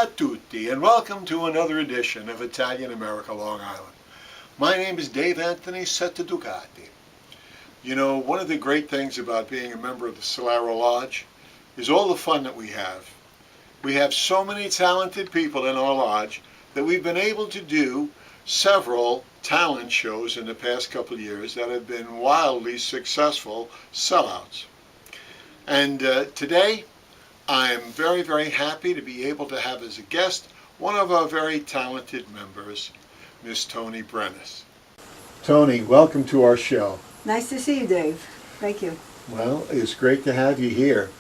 a tutti, and welcome to another edition of Italian America Long Island. My name is Dave Anthony Ducati. You know, one of the great things about being a member of the Sellaro Lodge is all the fun that we have. We have so many talented people in our lodge that we've been able to do several talent shows in the past couple of years that have been wildly successful sellouts. And today, I'm very, very happy to be able to have as a guest one of our very talented members, Miss Toni Brenneis. Toni, welcome to our show. Nice to see you, Dave. Thank you. Well, it's great to have you here.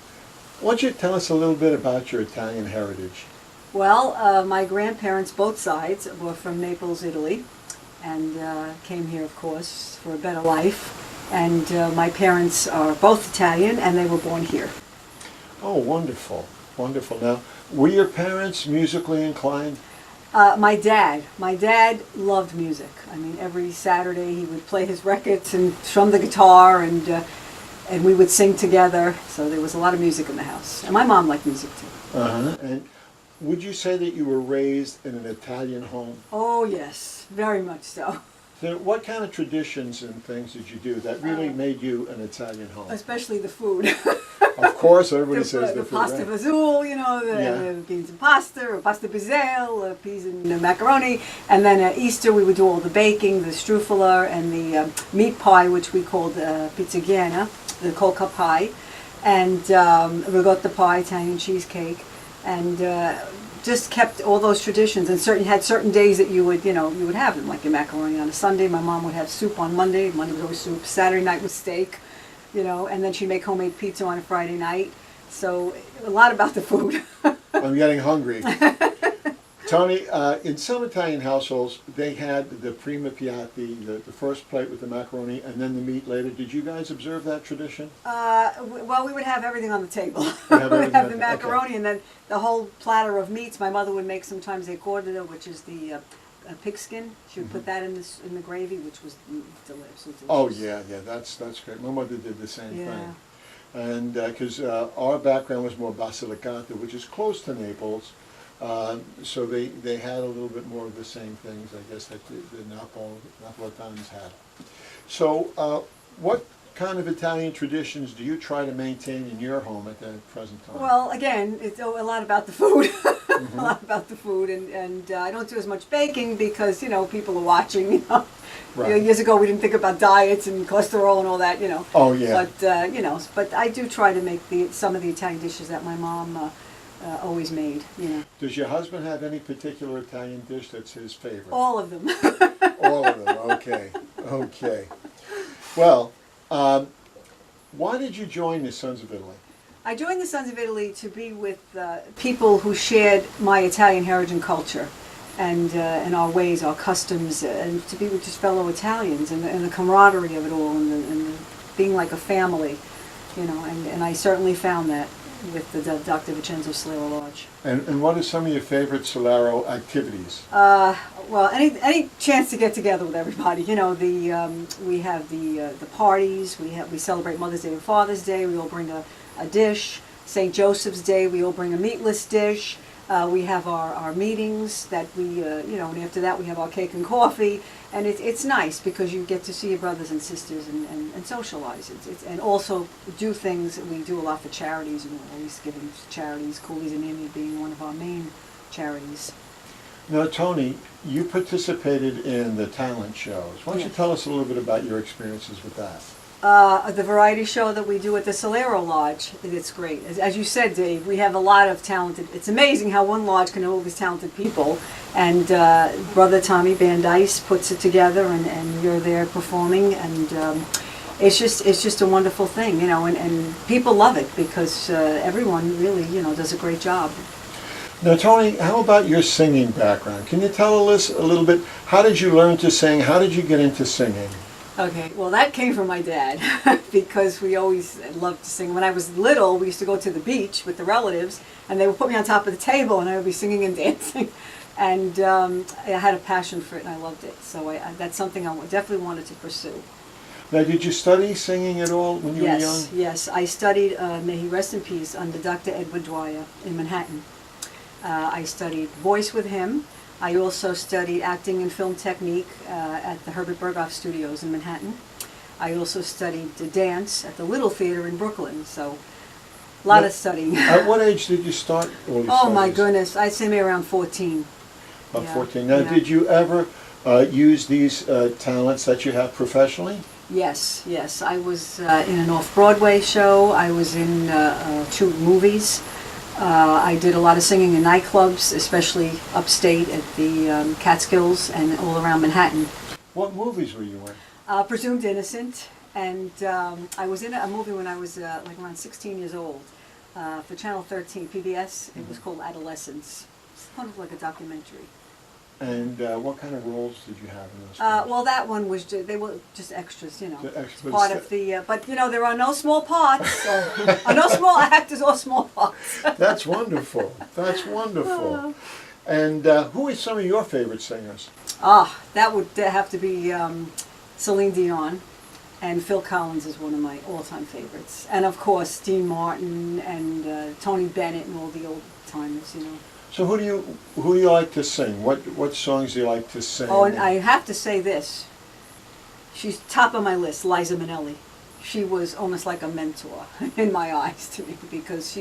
Why don't you tell us a little bit about your Italian heritage? Well, my grandparents, both sides, were from Naples, Italy, and came here, of course, for a better life. And my parents are both Italian, and they were born here. Oh, wonderful, wonderful. Now, were your parents musically inclined? My dad loved music. I mean, every Saturday he would play his records and strum the guitar, and we would sing together. So there was a lot of music in the house. And my mom liked music too. And would you say that you were raised in an Italian home? Oh, yes, very much so. So what kind of traditions and things did you do that really made you an Italian home? Especially the food. Of course, everybody says the food, pasta right? fazool, you know, the beans and pasta, or pasta pizzelle, peas and macaroni. And then at Easter we would do all the baking, the struffola and the meat pie, which we called pizzighena, the cold cup pie, and ricotta pie, Italian cheesecake, and just kept all those traditions. And had certain days that you would have them, like your macaroni on a Sunday. My mom would have soup on Monday. Monday was always soup. Saturday night was steak. And then she'd make homemade pizza on a Friday night. So a lot about the food. I'm getting hungry. Toni, in some Italian households, they had the prima piatti, the first plate with the macaroni, and then the meat later. Did you guys observe that tradition? Well, we would have everything on the table. We would have the macaroni, and then the whole platter of meats. My mother would make sometimes a cordero, which is the pigskin. She would put that in the gravy, which was delicious. Oh yeah, that's great. My mother did the same thing, and because our background was more Basilicata, which is close to Naples, so they had a little bit more of the same things, I guess, that the Napolitans had. So, what kind of Italian traditions do you try to maintain in your home at the present time? Well, again, it's a lot about the food. A lot about the food, and I don't do as much baking because people are watching. Right. Years ago we didn't think about diets and cholesterol and all that. Oh yeah. But but I do try to make some of the Italian dishes that my mom always made. Does your husband have any particular Italian dish that's his favorite? All of them. All of them. Okay. Okay. Well, why did you join the Sons of Italy? I joined the Sons of Italy to be with people who shared my Italian heritage and culture, and our ways, our customs, and to be with just fellow Italians, and the camaraderie of it all, and the being like a family, and I certainly found that with the Dr. Vincenzo Solero Lodge. And what are some of your favorite Solero activities? Well, any chance to get together with everybody. We have the parties. We celebrate Mother's Day and Father's Day. We all bring a dish. St. Joseph's Day, we all bring a meatless dish. We have our meetings that we, and after that we have our cake and coffee. And it's nice because you get to see your brothers and sisters and socialize. And also do things. We do a lot for charities, and we're always giving to charities, Coolies and Amy being one of our main charities. Now, Toni, you participated in the talent shows. Why don't you tell us a little bit about your experiences with that? The variety show that we do at the Solero Lodge, it's great. As you said, Dave, we have a lot of talented, it's amazing how one lodge can have all these talented people, and Brother Toni Brenneis puts it together, and you're there performing, and it's just a wonderful thing, and people love it because everyone really, does a great job. Now, Toni, how about your singing background? Can you tell us a little bit, how did you learn to sing? How did you get into singing? Okay, well that came from my dad because we always loved to sing. When I was little, we used to go to the beach with the relatives, and they would put me on top of the table, and I would be singing and dancing. And I had a passion for it, and I loved it. So that's something I definitely wanted to pursue. Now, did you study singing at all when you were young? Yes. I studied, may he rest in peace, under Dr. Edward Dwyer in Manhattan. I studied voice with him. I also studied acting and film technique at the Herbert Berghoff Studios in Manhattan. I also studied dance at the Little Theater in Brooklyn, so a lot of studying. At what age did you start all these Oh my studies? goodness, I'd say maybe around 14. About Yeah, 14. Now, yeah. did you ever use these talents that you have professionally? Yes. I was in an off-Broadway show. I was in 2 movies. I did a lot of singing in nightclubs, especially upstate at the Catskills and all around Manhattan. What movies were you in? Presumed Innocent, and I was in a movie when I was like around 16 years old for Channel 13, PBS. It was called Adolescence. It's kind of like a documentary. And what kind of roles did you have in those films? Well, that one was they were just extras, you know. The extras. Part of the, but you know, there are no small parts, no small actors or small parts. That's wonderful. That's wonderful. And who are some of your favorite singers? That would have to be Celine Dion, and Phil Collins is one of my all-time favorites. And of course, Dean Martin and Tony Bennett and all the old timers, you know. So who do you like to sing? What songs do you like to sing? Oh, and I have to say this. She's top of my list, Liza Minnelli. She was almost like a mentor in my eyes to me because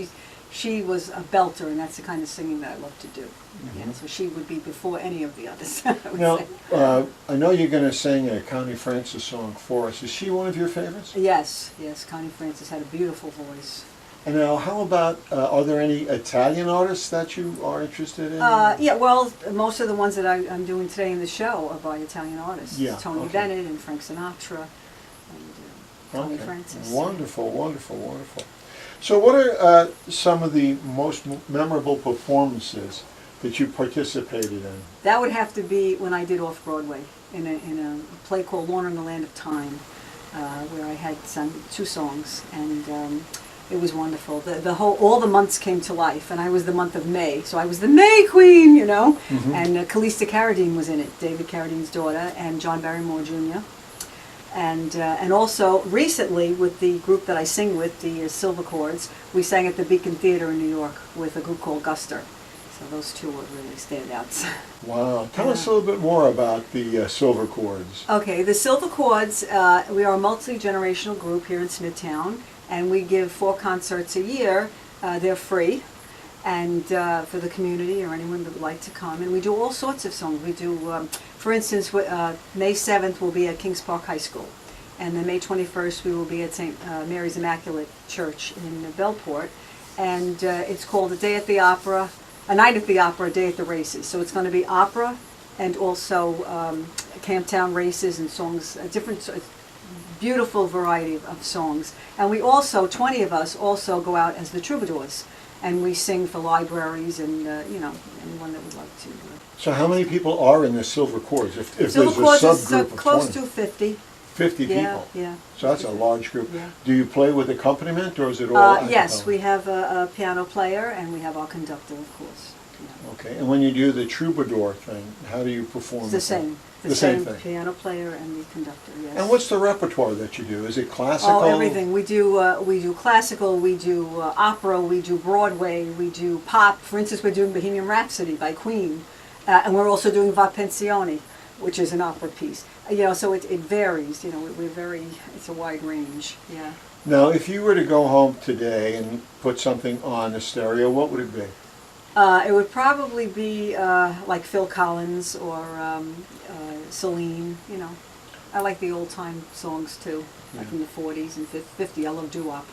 she was a belter, and that's the kind of singing that I love to do. Mm-hmm. Yeah, so she would be before any of the others. I would Now, say. I know you're going to sing a Connie Francis song for us. Is she one of your favorites? Yes, Connie Francis had a beautiful voice. And now, how about, are there any Italian artists that you are interested in? Yeah, well, most of the ones that I'm doing today in the show are by Italian artists. Yeah, Tony okay. Bennett and Frank Sinatra and Connie Okay. Francis. Wonderful, wonderful, wonderful. So what are some of the most memorable performances that you participated in? That would have to be when I did Off-Broadway in a play called Lorna in the Land of Time, where I had sung 2 songs, and it was wonderful. All the months came to life, and I was the month of May, so I was the May Queen, you know. Mm-hmm. And Calista Carradine was in it, David Carradine's daughter, and John Barrymore Jr. And also recently with the group that I sing with, the Silver Chords, we sang at the Beacon Theater in New York with a group called Guster. So those 2 were really standouts. Wow. Tell us a little bit more about the Silver Chords. Okay, the Silver Chords, we are a multi-generational group here in Smithtown, and we give 4 concerts a year. They're free, and for the community or anyone that would like to come. And we do all sorts of songs. We do, for instance, May 7th we'll be at Kings Park High School, and then May 21st we will be at St. Mary's Immaculate Church in Bellport, and it's called A Day at the Opera, A Night at the Opera, A Day at the Races. So it's going to be opera and also Camptown races and songs, different beautiful variety of songs. And we also, 20 of us, also go out as the troubadours, and we sing for libraries and, you know, anyone that would like to. So how many people are in the Silver Chords? If there's a Silver Chords is subgroup of close 20? to 50. 50 Yeah, people? yeah. So that's a large group. Yeah. Do you play with accompaniment, or is it all a Yes, cappella? we have a piano player, and we have our conductor, of course. Yeah. Okay, and when you do the troubadour thing, how do you perform? It's the with that? same. The same thing. Piano player and the conductor, yes. And what's the reportoire that you do? Is it classical? Oh, everything. We do classical, we do opera, we do Broadway, we do pop. For instance, we're doing Bohemian Rhapsody by Queen, and we're also doing Va Pensione, which is an opera piece. You know, so it varies. You know, it's a wide range. Yeah. Now, if you were to go home today and put something on the stereo, what would it be? It would probably be like Phil Collins or Celine, you know. I like the old time songs too, like from the 40s and 50s. I love doo-wop.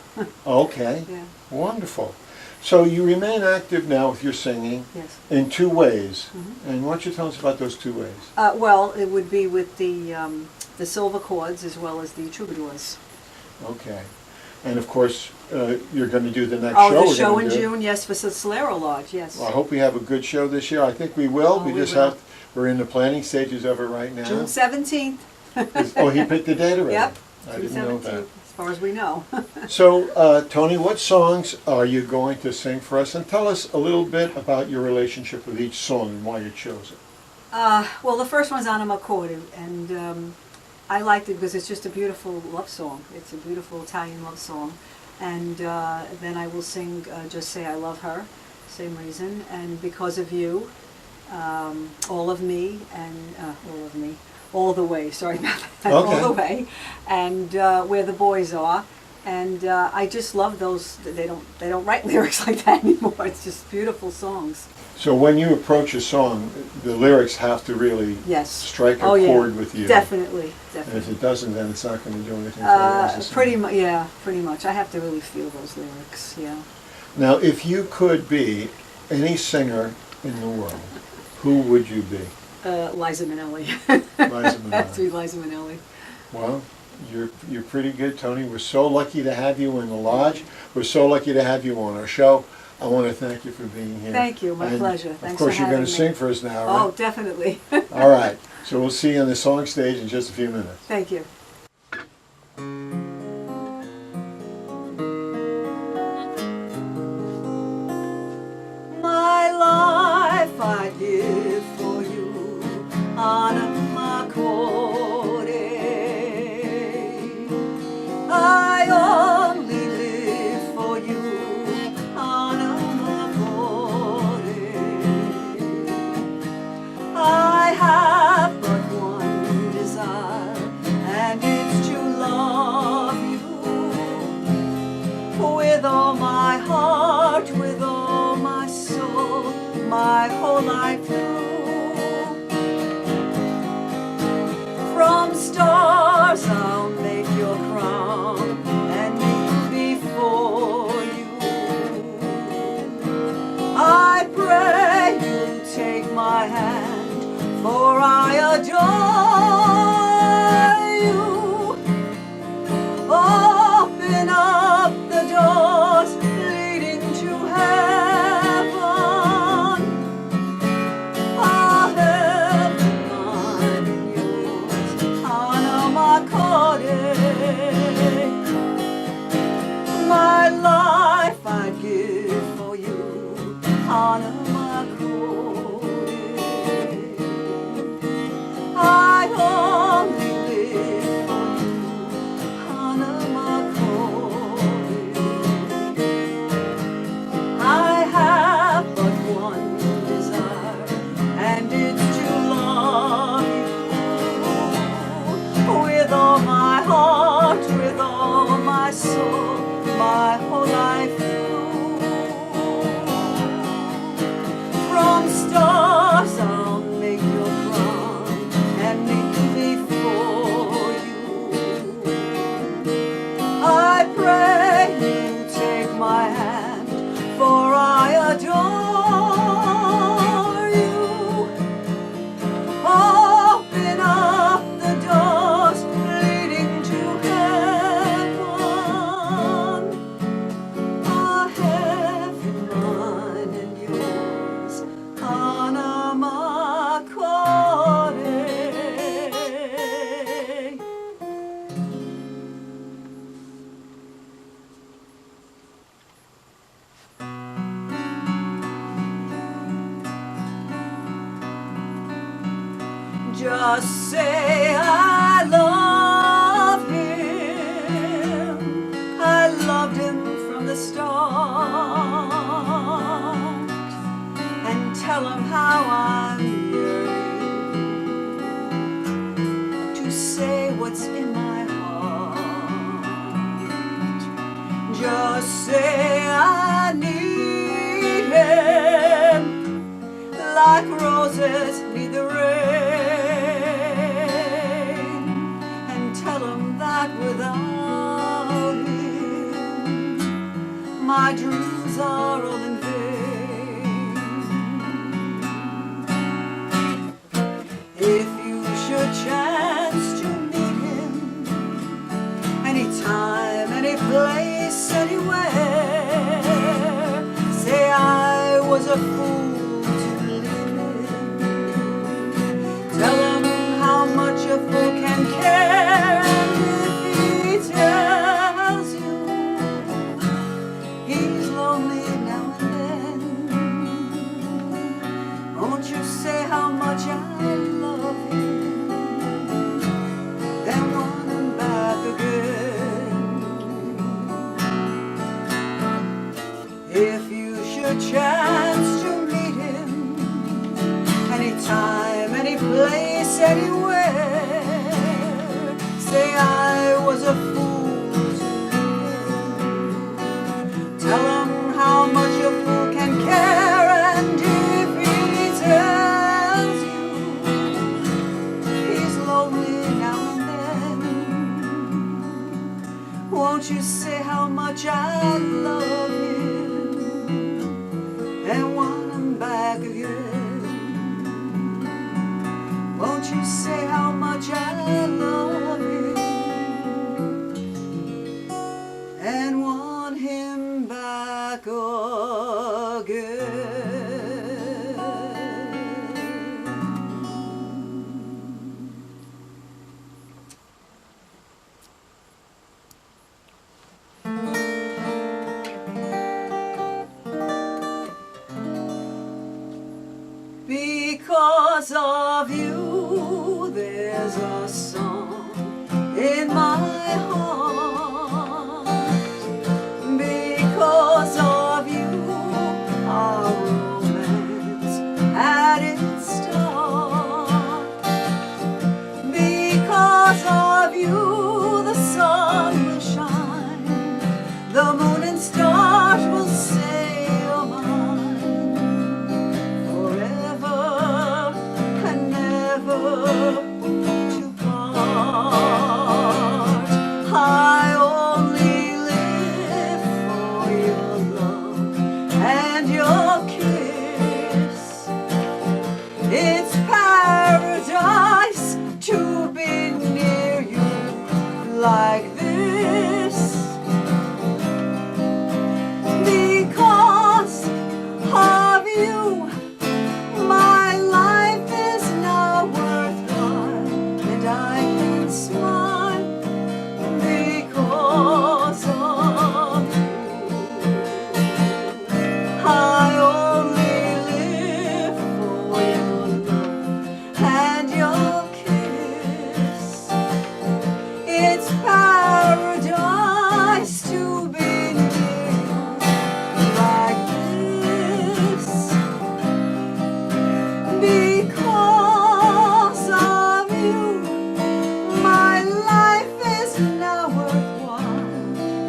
Okay, Yeah. wonderful. So you remain active now with your singing Yes. in 2 ways. Mm-hmm. And why don't you tell us about those 2 ways? Well, it would be with the Silver Chords as well as the troubadours. Okay. And of course, you're going to do the next Oh, show. the we're show gonna in do. June, yes, for the Solero Lodge, yes. Well, I hope we have a good show this year. I think we will. Oh, we we just will. we're in the planning stages of it right now. June 17th. Oh, he picked the date already? Yep. I June didn't know 17th, that. as far as we know. So, Toni, what songs are you going to sing for us? And tell us a little bit about your relationship with each song and why you chose it. Well, the first one's Anima Cordi, and I liked it because it's just a beautiful love song. It's a beautiful Italian love song. And then I will sing Just Say I Love Her. same reason. And because of you, all of me, and all the way. Sorry about that. Okay. All the way, and where the boys are. And I just love those. They don't write lyrics like that anymore. It's just beautiful songs. So when you approach a song, the lyrics have to really Yes. strike a Oh, chord yeah. with you. Definitely, And if definitely. it doesn't, then it's not going to do anything for you as a singer. Pretty much, yeah, pretty much. I have to really feel those lyrics. Yeah. Now, if you could be any singer in the world, who would you be? Liza Minnelli. Liza Has to be Minnelli. Liza Minnelli. Well, you're pretty good, Toni. We're so lucky to have you in the lodge. We're so lucky to have you on our show. I want to thank you for being here. Thank you. My And pleasure. Of Thanks course, for you're going having to me. sing for us now, Oh, right? definitely. All right. So we'll see you on the song stage in just a few minutes. Thank you. My life I give for you, Anna Makore. I only live for you, Anna Makore. I have but one desire, and it's to love you with all my heart, with all my soul, my whole life through. From stars I'll make your crown and kneel before you. I pray you take my hand, for I adore you. Open up the doors leading to heaven. Ah, heaven mine and yours, Anna Makore. My life I'd give for you, Anna Makore. I only live for you, Anna Makore. I have but one desire, and it's to love you with all my heart, with all my soul, my whole life through. From stars I'll make your crown and kneel before you. I pray you take my hand, for I adore you. Open up the doors leading to heaven. Ah, heaven mine and yours, Anna Makore. Just say I love him. I loved him from the start. And tell him how I'm yearning to say what's in my heart. Just say I need him, like roses need the rain, and tell him that without him my dreams are all in vain. If you should chance to meet him, anytime, any place, anywhere, say I was a fool to live. Tell him how much a fool can care, and if he tells you he's lonely now and then, won't you say how much I love him, then want him back again. If you should chance anywhere. Say I was a fool to tell him how much a fool can care, and if he tells you he's lonely now and then, won't you say how much I love him and want him back again? Won't you say how much I love him and want him back again? Because of you, there's a song in my heart. Because of you, our romance had its start. Because of you, the sun will shine, the moon and stars will say you're mine forever and never to part. I only live for your love and your kiss. It's paradise to be near you like this. Because of you, my life is now worthwhile, and I can smile because of you. I only live for your love and your kiss. It's paradise to be near you like this. Because of you, my life is now worthwhile,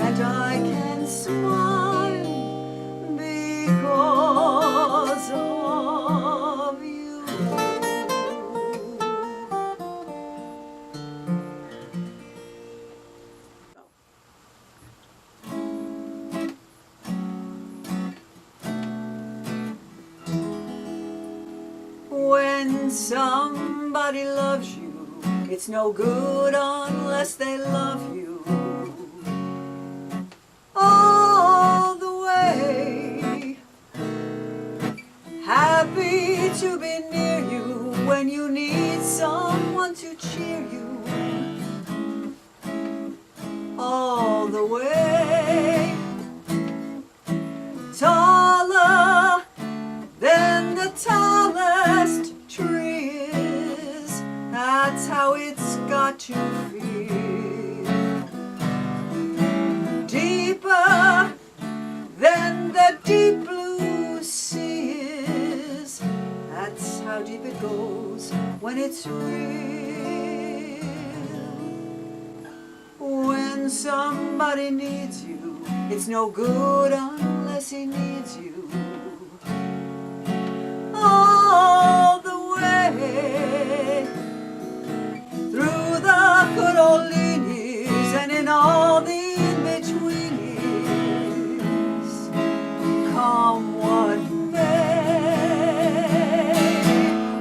and I can smile because of you. When somebody loves you, it's no good unless they love you all the way. Happy to be near you when you need someone to cheer you all the way. Taller than the tallest tree is, that's how it's got to feel. Deeper than the deep blue sea is, that's how deep it goes when it's real. When somebody needs you, it's no good unless he needs you all the way. Through the good old lean years and in all the in-between years, come what may.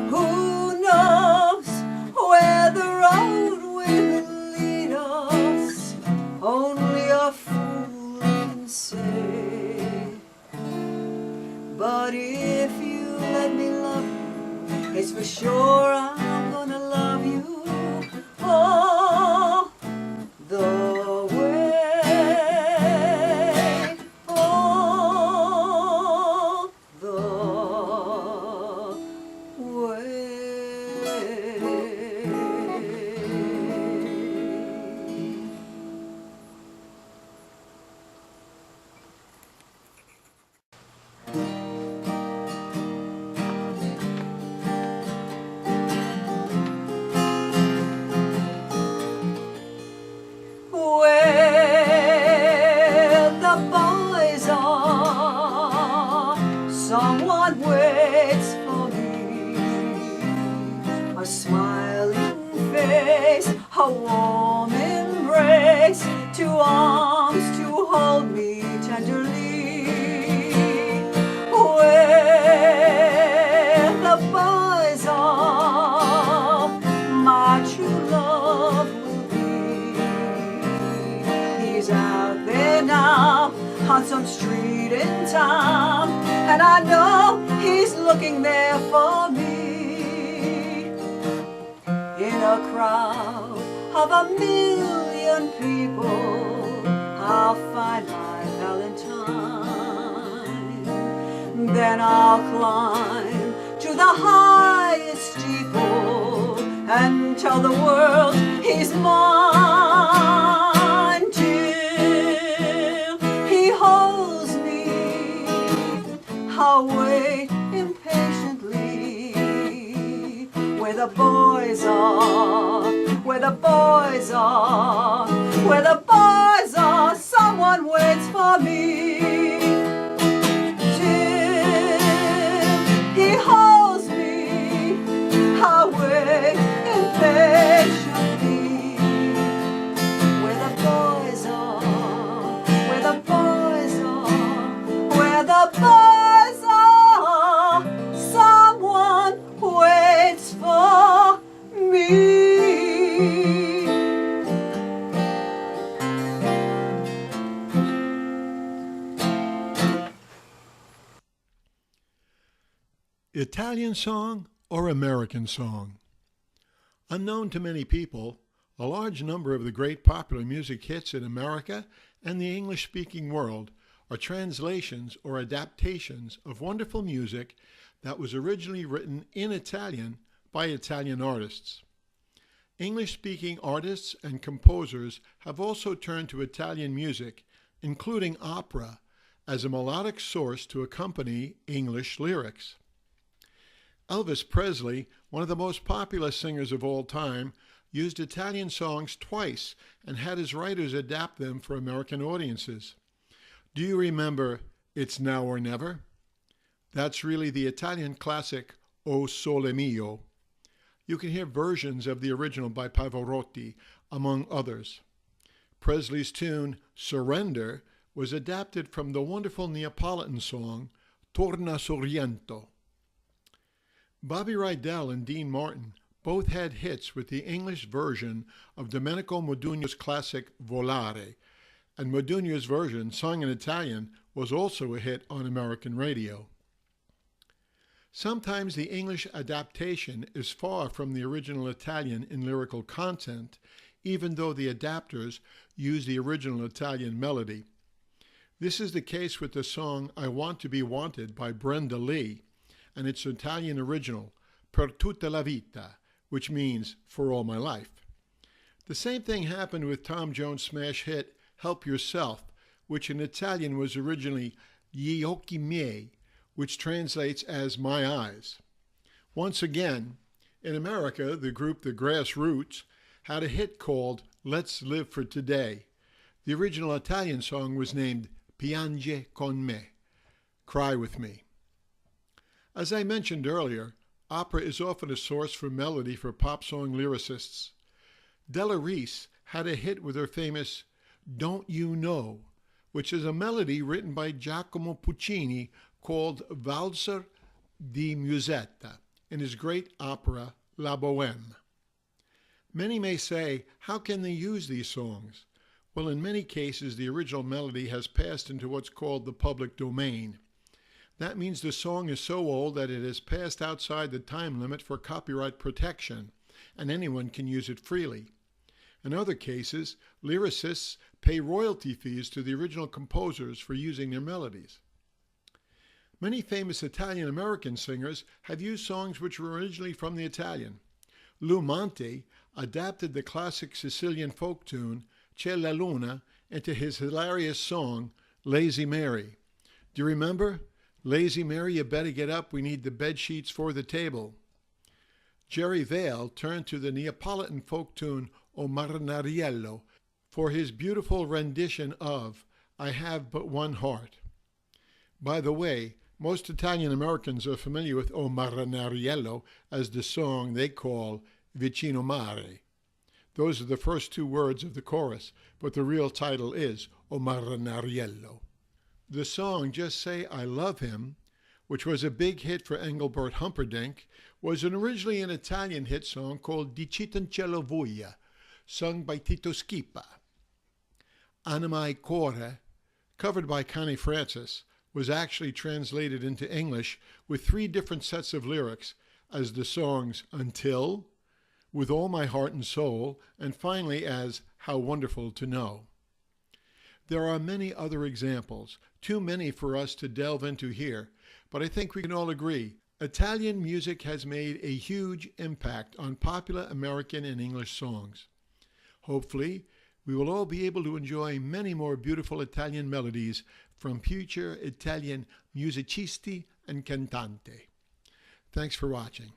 Who knows where the road will lead us? Only a fool can say. But if you let me love you, it's for sure I'm gonna love you all the way, all the way. a warm embrace, two arms to hold me tenderly. Where the boys are, my true love will be. He's out there now on some street in town, and I know he's looking there for me. In a crowd of a million people, I'll find my Valentine. Then I'll climb to the highest steeple and tell the world he's mine. Till he holds me, I'll wait impatiently. Where the boys are, where the boys are, where the boys are, someone waits for me. Till he holds me, I wait impatiently. Where the boys are, where the boys are, where the boys are, someone waits for me. Italian song or American song? Unknown to many people, a large number of the great popular music hits in America and the English-speaking world are translations or adaptations of wonderful music that was originally written in Italian by Italian artists. English-speaking artists and composers have also turned to Italian music, including opera, as a melodic source to accompany English lyrics. Elvis Presley, one of the most popular singers of all time, used Italian songs twice and had his writers adapt them for American audiences. Do you remember It's Now or Never? That's really the Italian classic O Sole Mio. You can hear versions of the original by Pavarotti, among others. Presley's tune Surrender was adapted from the wonderful Neapolitan song Torna Sorrento. Bobby Rydell and Dean Martin both had hits with the English version of Domenico Modugno's classic Volare, and Modugno's version, sung in Italian, was also a hit on American radio. Sometimes the English adaptation is far from the original Italian in lyrical content, even though the adapters use the original Italian melody. This is the case with the song I Want to Be Wanted by Brenda Lee, and its Italian original, Per tutta la vita, which means for all my life. The same thing happened with Tom Jones' smash hit Help Yourself, which in Italian was originally Gli occhi miei, which translates as My Eyes. Once again, in America, the group The Grassroots had a hit called Let's Live for Today. The original Italian song was named Piange con me, Cry with Me. As I mentioned earlier, opera is often a source for melody for pop song lyricists. Della Reese had a hit with her famous Don't You Know, which is a melody written by Giacomo Puccini called Valzer di Musetta in his great opera La Bohème. Many may say, how can they use these songs? Well, in many cases, the original melody has passed into what's called the public domain. That means the song is so old that it has passed outside the time limit for copyright protection, and anyone can use it freely. In other cases, lyricists pay royalty fees to the original composers for using their melodies. Many famous Italian-American singers have used songs which were originally from the Italian. Lou Monte adapted the classic Sicilian folk tune C'è la Luna into his hilarious song Lazy Mary. Do you remember? Lazy Mary, you better get up, we need the bed sheets for the table. Jerry Vale turned to the Neapolitan folk tune O Marinariello for his beautiful rendition of I Have But One Heart. By the way, most Italian Americans are familiar with O Marinariello as the song they call Vicino Mare. Those are the first two words of the chorus, but the real title is O Marinariello. The song Just Say I Love Him, which was a big hit for Engelbert Humperdinck, was originally an Italian hit song called Dicite in cielo voglia, sung by Tito Schipa. Anima e Cuore, covered by Connie Francis, was actually translated into English with 3 different sets of lyrics as the songs Until, With All My Heart and Soul, and finally as How Wonderful to Know. There are many other examples, too many for us to delve into here, but I think we can all agree Italian music has made a huge impact on popular American and English songs. Hopefully, we will all be able to enjoy many more beautiful Italian melodies from future Italian musicisti and cantanti. Thanks for watching.